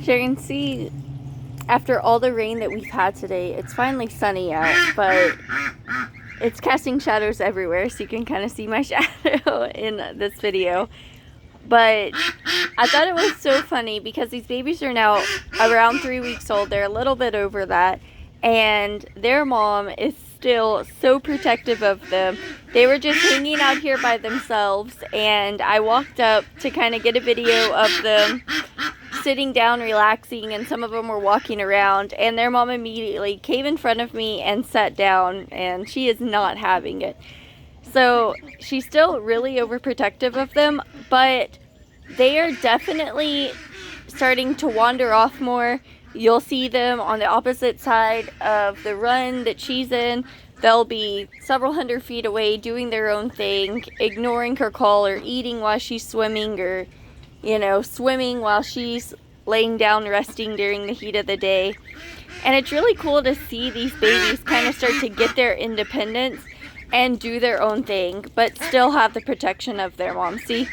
So you can see, after all the rain that we've had today, it's finally sunny out, but it's casting shadows everywhere, so you can kind of see my shadow in this video. But I thought it was so funny because these babies are now around 3 weeks old. They're a little bit over that, and their mom is still so protective of them. They were just hanging out here by themselves, and I walked up to kind of get a video of them sitting down relaxing, and some of them were walking around, and their mom immediately came in front of me and sat down, and she is not having it. So she's still really overprotective of them, but they are definitely starting to wander off more. You'll see them on the opposite side of the run that she's in. They'll be several hundred feet away doing their own thing, ignoring her call, or eating while she's swimming, or swimming while she's laying down resting during the heat of the day. And it's really cool to see these babies kind of start to get their independence and do their own thing, but still have the protection of their mom. See,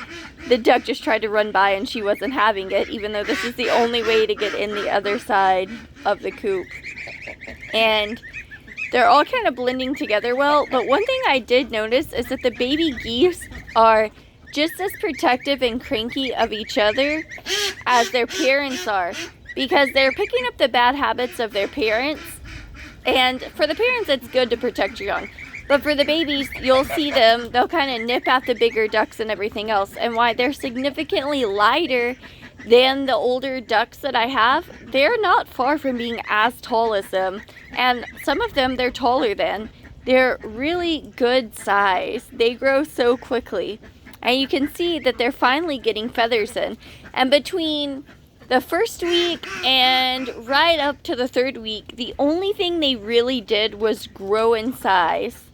the duck just tried to run by and she wasn't having it, even though this is the only way to get in the other side of the coop. And they're all kind of blending together well, but one thing I did notice is that the baby geese are just as protective and cranky of each other as their parents are, because they're picking up the bad habits of their parents. And for the parents, it's good to protect your young, but for the babies, you'll see them, they'll kind of nip at the bigger ducks and everything else. And why they're significantly lighter than the older ducks that I have, they're not far from being as tall as them, and some of them they're taller than. They're really good size. They grow so quickly. And you can see that they're finally getting feathers in. And between the first week and right up to the third week, the only thing they really did was grow in size.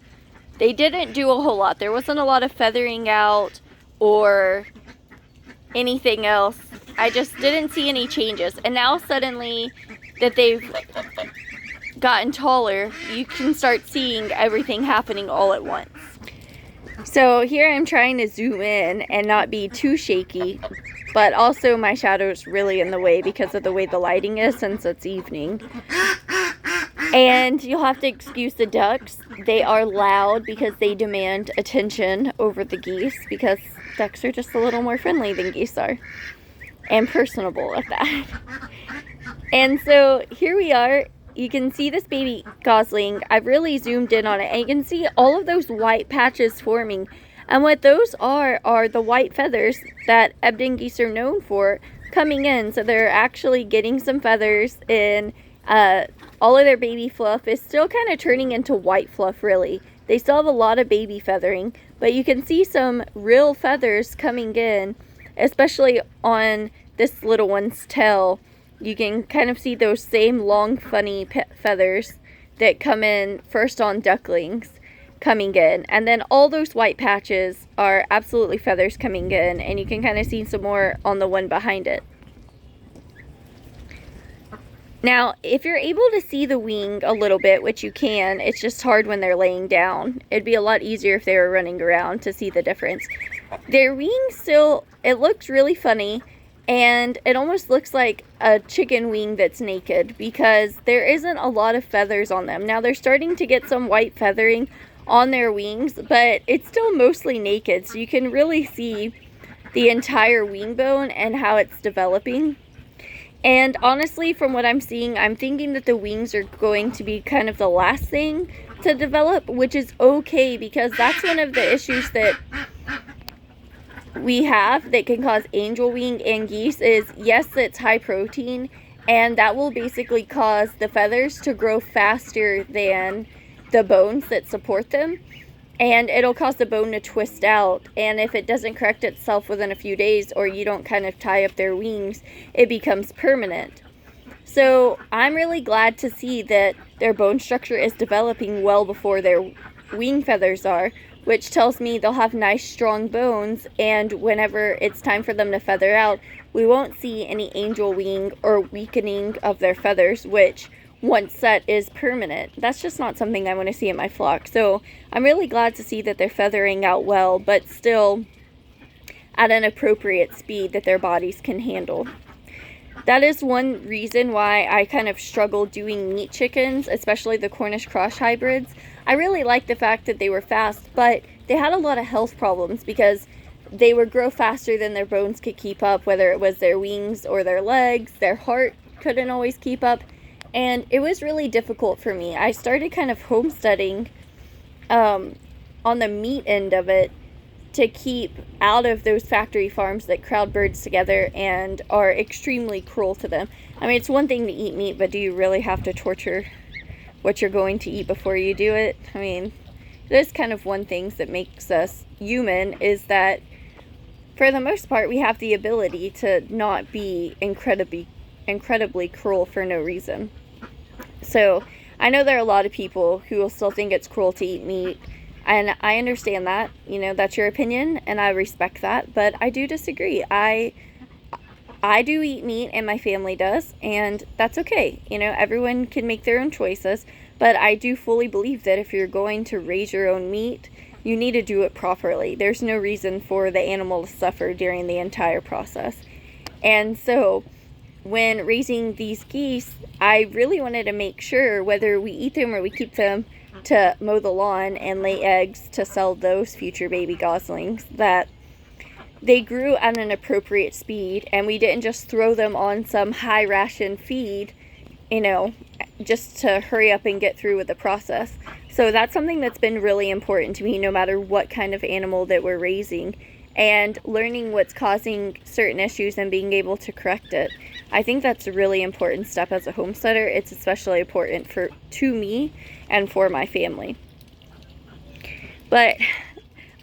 They didn't do a whole lot. There wasn't a lot of feathering out or anything else. I just didn't see any changes. And now suddenly that they've gotten taller, you can start seeing everything happening all at once. So here I'm trying to zoom in and not be too shaky, but also my shadow's really in the way because of the way the lighting is since it's evening. And you'll have to excuse the ducks. They are loud because they demand attention over the geese, because ducks are just a little more friendly than geese are. And personable at that. And so here we are. You can see this baby gosling. I've really zoomed in on it, and you can see all of those white patches forming. And what those are the white feathers that Ebden geese are known for coming in. So they're actually getting some feathers in. All of their baby fluff is still kind of turning into white fluff, really. They still have a lot of baby feathering, but you can see some real feathers coming in, especially on this little one's tail. You can kind of see those same long, funny feathers that come in first on ducklings coming in. And then all those white patches are absolutely feathers coming in. And you can kind of see some more on the one behind it. Now, if you're able to see the wing a little bit, which you can, it's just hard when they're laying down. It'd be a lot easier if they were running around to see the difference. Their wing still, it looks really funny. And it almost looks like a chicken wing that's naked, because there isn't a lot of feathers on them. Now they're starting to get some white feathering on their wings, but it's still mostly naked. So you can really see the entire wing bone and how it's developing. And honestly, from what I'm seeing, I'm thinking that the wings are going to be kind of the last thing to develop, which is okay, because that's one of the issues that we have that can cause angel wing and geese is, yes, it's high protein, and that will basically cause the feathers to grow faster than the bones that support them, and it'll cause the bone to twist out. And if it doesn't correct itself within a few days, or you don't kind of tie up their wings, it becomes permanent. So I'm really glad to see that their bone structure is developing well before their wing feathers are, which tells me they'll have nice strong bones, and whenever it's time for them to feather out, we won't see any angel wing or weakening of their feathers, which once set is permanent. That's just not something I want to see in my flock. So I'm really glad to see that they're feathering out well, but still at an appropriate speed that their bodies can handle. That is one reason why I kind of struggle doing meat chickens, especially the Cornish cross hybrids. I really like the fact that they were fast, but they had a lot of health problems because they would grow faster than their bones could keep up, whether it was their wings or their legs. Their heart couldn't always keep up, and it was really difficult for me. I started kind of homesteading on the meat end of it to keep out of those factory farms that crowd birds together and are extremely cruel to them. I mean, it's one thing to eat meat, but do you really have to torture what you're going to eat before you do it? I mean, there's kind of one thing that makes us human is that for the most part we have the ability to not be incredibly cruel for no reason. So I know there are a lot of people who will still think it's cruel to eat meat, and I understand that, you know, that's your opinion, and I respect that, but I do disagree. I do eat meat, and my family does, and that's okay. You know, everyone can make their own choices, but I do fully believe that if you're going to raise your own meat, you need to do it properly. There's no reason for the animal to suffer during the entire process. And so when raising these geese, I really wanted to make sure, whether we eat them or we keep them to mow the lawn and lay eggs to sell those future baby goslings, that they grew at an appropriate speed and we didn't just throw them on some high ration feed, you know, just to hurry up and get through with the process. So that's something that's been really important to me, no matter what kind of animal that we're raising, and learning what's causing certain issues and being able to correct it. I think that's a really important step as a homesteader. It's especially important to me and for my family. But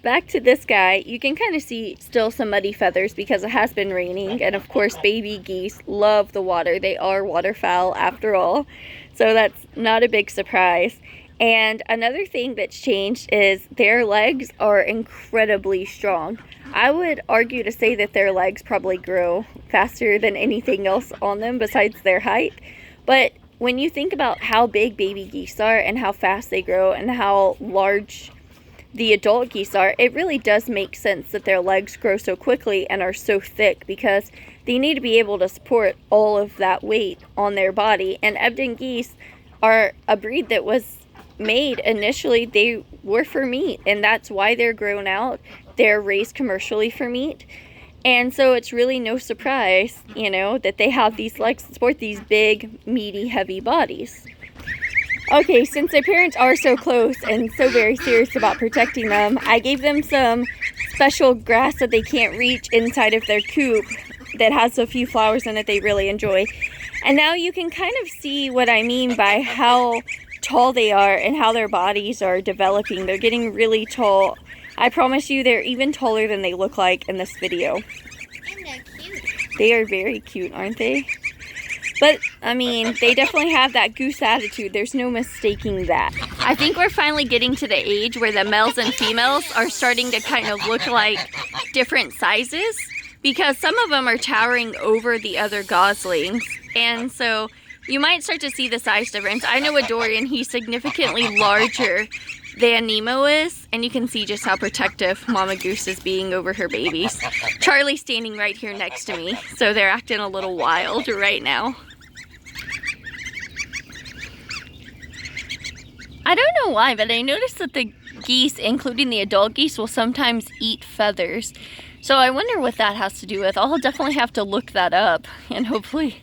back to this guy, you can kind of see still some muddy feathers because it has been raining, and of course baby geese love the water. They are waterfowl after all, so that's not a big surprise. And another thing that's changed is their legs are incredibly strong. I would argue to say that their legs probably grow faster than anything else on them besides their height. But when you think about how big baby geese are and how fast they grow and how large the adult geese are, it really does make sense that their legs grow so quickly and are so thick, because they need to be able to support all of that weight on their body. And Ebden geese are a breed that was made initially, they were for meat, and that's why they're grown out. They're raised commercially for meat, and so it's really no surprise, you know, that they have these legs that support these big, meaty, heavy bodies. Okay, since their parents are so close and so very serious about protecting them, I gave them some special grass that they can't reach inside of their coop that has a few flowers in it they really enjoy. And now you can kind of see what I mean by how tall they are and how their bodies are developing. They're getting really tall. I promise you, they're even taller than they look like in this video. And they're cute. They are very cute, aren't they? But, I mean, they definitely have that goose attitude. There's no mistaking that. I think we're finally getting to the age where the males and females are starting to kind of look like different sizes, because some of them are towering over the other goslings. And so you might start to see the size difference. I know with Dorian, he's significantly larger than Nemo is, and you can see just how protective Mama Goose is being over her babies. Charlie's standing right here next to me, so they're acting a little wild right now. I don't know why, but I noticed that the geese, including the adult geese, will sometimes eat feathers. So I wonder what that has to do with. I'll definitely have to look that up, and hopefully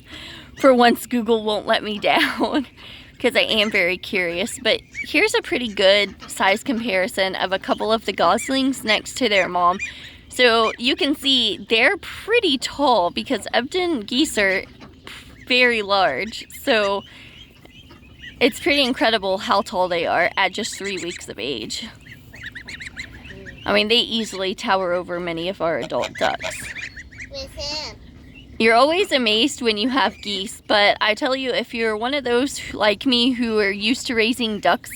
for once Google won't let me down, because I am very curious. But here's a pretty good size comparison of a couple of the goslings next to their mom. So you can see they're pretty tall, because Ebden geese are very large. So it's pretty incredible how tall they are at just 3 weeks of age. I mean, they easily tower over many of our adult ducks. With him. You're always amazed when you have geese, but I tell you, if you're one of those like me who are used to raising ducks,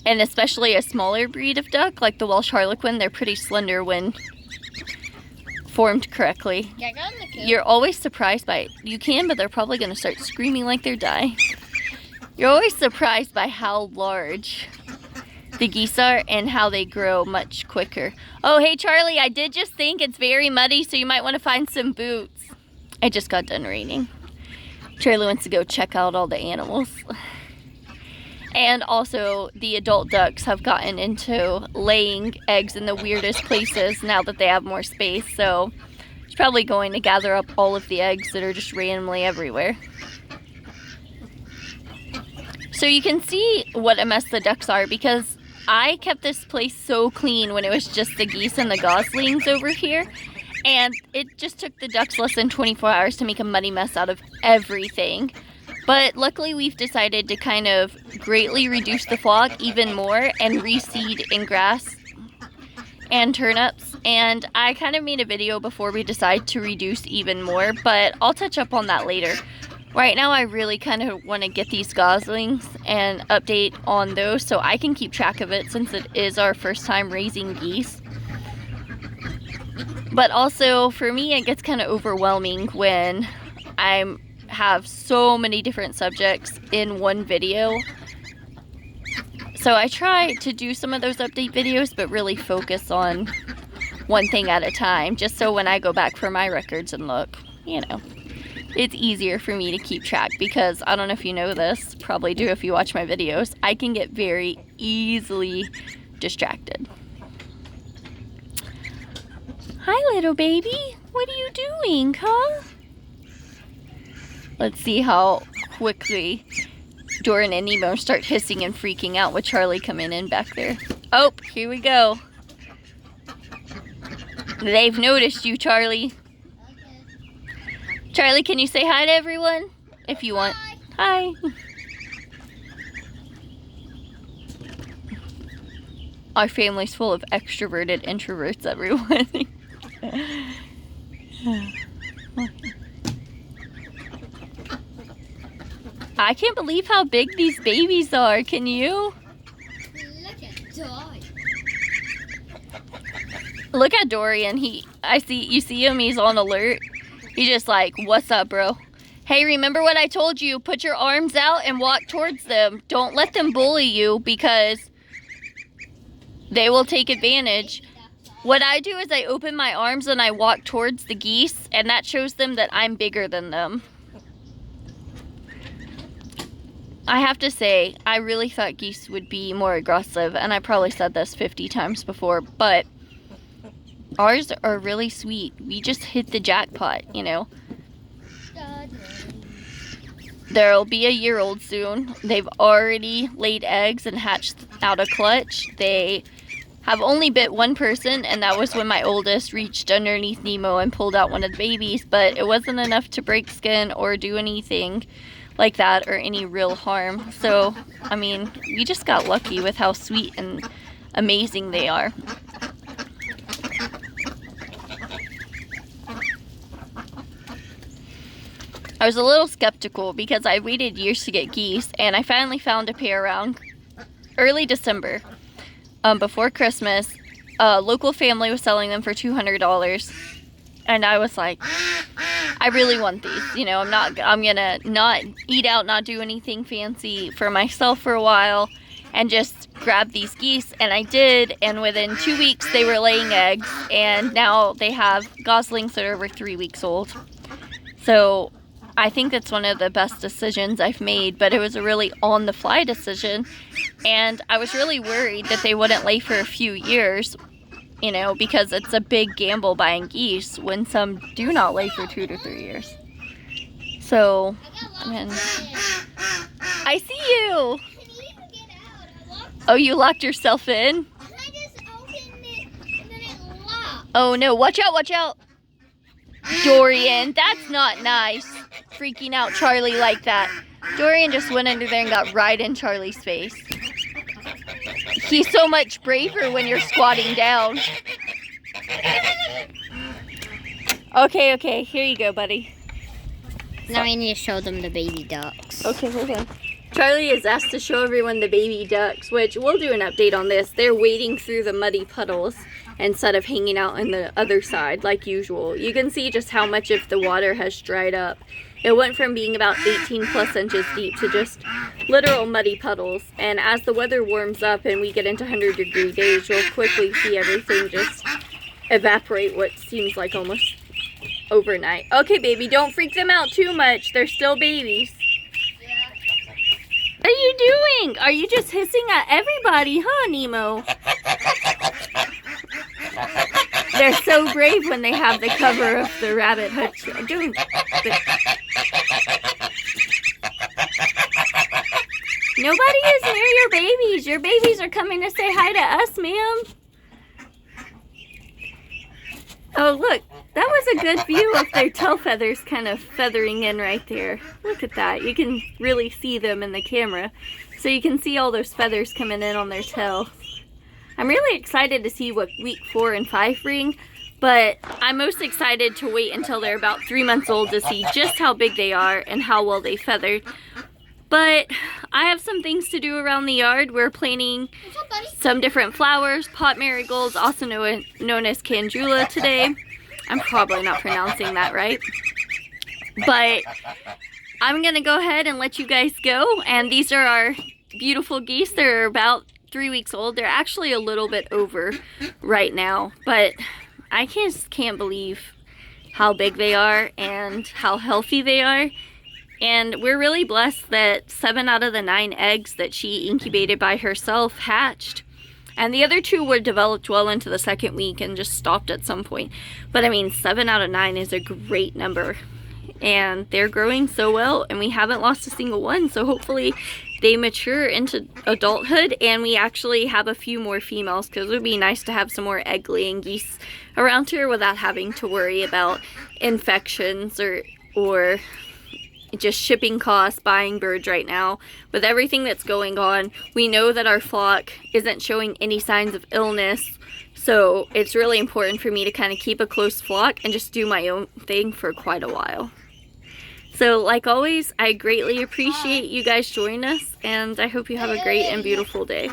and especially a smaller breed of duck like the Welsh Harlequin, they're pretty slender when formed correctly. Yeah, go in the coop. You're always surprised by it. You can, but they're probably going to start screaming like they're dying. You're always surprised by how large the geese are and how they grow much quicker. Oh, hey Charlie, I did just think it's very muddy, so you might want to find some boots. It just got done raining. Charlie wants to go check out all the animals. And also, the adult ducks have gotten into laying eggs in the weirdest places now that they have more space. So, it's probably going to gather up all of the eggs that are just randomly everywhere. So you can see what a mess the ducks are, because I kept this place so clean when it was just the geese and the goslings over here. And it just took the ducks less than 24 hours to make a muddy mess out of everything. But luckily we've decided to kind of greatly reduce the flock even more and reseed in grass and turnips. And I kind of made a video before we decide to reduce even more, but I'll touch up on that later. Right now I really kind of want to get these goslings and update on those so I can keep track of it, since it is our first time raising geese. But also for me it gets kind of overwhelming when I have so many different subjects in one video. So I try to do some of those update videos but really focus on one thing at a time, just so when I go back for my records and look, you know, it's easier for me to keep track, because I don't know if you know this, probably do if you watch my videos, I can get very easily distracted. Hi little baby, what are you doing, huh? Let's see how quickly Doran and Nemo start hissing and freaking out with Charlie coming in back there. Oh, here we go. They've noticed you, Charlie. Charlie, can you say hi to everyone? If you want. Hi. Our family's full of extroverted introverts, everyone. I can't believe how big these babies are. Can you? Look at Dorian. Look at Dorian. You see him, he's on alert. He's just like, what's up, bro? Hey, remember what I told you? Put your arms out and walk towards them. Don't let them bully you, because they will take advantage. What I do is I open my arms and I walk towards the geese, and that shows them that I'm bigger than them. I have to say, I really thought geese would be more aggressive, and I probably said this 50 times before, but ours are really sweet. We just hit the jackpot, you know. There'll be a year-old soon. They've already laid eggs and hatched out a clutch. They have only bit one person, and that was when my oldest reached underneath Nemo and pulled out one of the babies, but it wasn't enough to break skin or do anything like that or any real harm. So, I mean, we just got lucky with how sweet and amazing they are. I was a little skeptical because I waited years to get geese, and I finally found a pair around early December, before Christmas. A local family was selling them for $200, and I was like, I really want these. You know, I'm gonna not eat out, not do anything fancy for myself for a while, and just grab these geese. And I did, and within 2 weeks they were laying eggs, and now they have goslings that are over 3 weeks old. So I think that's one of the best decisions I've made, but it was a really on-the-fly decision, and I was really worried that they wouldn't lay for a few years, you know, because it's a big gamble buying geese when some do not lay for 2 to 3 years. So, man, I see you. Oh, you locked yourself in? I just opened it and then it locked. Oh no, watch out, watch out. Dorian, that's not nice. Freaking out Charlie like that. Dorian just went under there and got right in Charlie's face. He's so much braver when you're squatting down. Okay, here you go, buddy. Now I need to show them the baby ducks. Okay, hold on. Charlie is asked to show everyone the baby ducks, which we'll do an update on this. They're wading through the muddy puddles instead of hanging out on the other side like usual. You can see just how much of the water has dried up. It went from being about 18 plus inches deep to just literal muddy puddles. And as the weather warms up and we get into 100-degree days, you'll quickly see everything just evaporate, what seems like almost overnight. Okay, baby, don't freak them out too much. They're still babies. Yeah. What are you doing? Are you just hissing at everybody, huh, Nemo? They're so brave when they have the cover of the rabbit hutch. Nobody is near your babies. Your babies are coming to say hi to us, ma'am. Oh, look. That was a good view of their tail feathers kind of feathering in right there. Look at that. You can really see them in the camera. So you can see all those feathers coming in on their tail. I'm really excited to see what week 4 and 5 bring, but I'm most excited to wait until they're about 3 months old to see just how big they are and how well they feathered. But I have some things to do around the yard. We're planting some different flowers, pot marigolds, also known as Candula today. I'm probably not pronouncing that right. But I'm gonna go ahead and let you guys go. And these are our beautiful geese. They're about 3 weeks old. They're actually a little bit over right now, but I just can't believe how big they are and how healthy they are. And we're really blessed that 7 out of the 9 eggs that she incubated by herself hatched. And the other 2 were developed well into the 2nd week and just stopped at some point. But I mean, 7 out of 9 is a great number. And they're growing so well, and we haven't lost a single one. So hopefully they mature into adulthood and we actually have a few more females, because it would be nice to have some more egg-laying geese around here without having to worry about infections or just shipping costs, buying birds right now. With everything that's going on, we know that our flock isn't showing any signs of illness, so it's really important for me to kind of keep a close flock and just do my own thing for quite a while. So like always, I greatly appreciate you guys joining us, and I hope you have a great and beautiful day.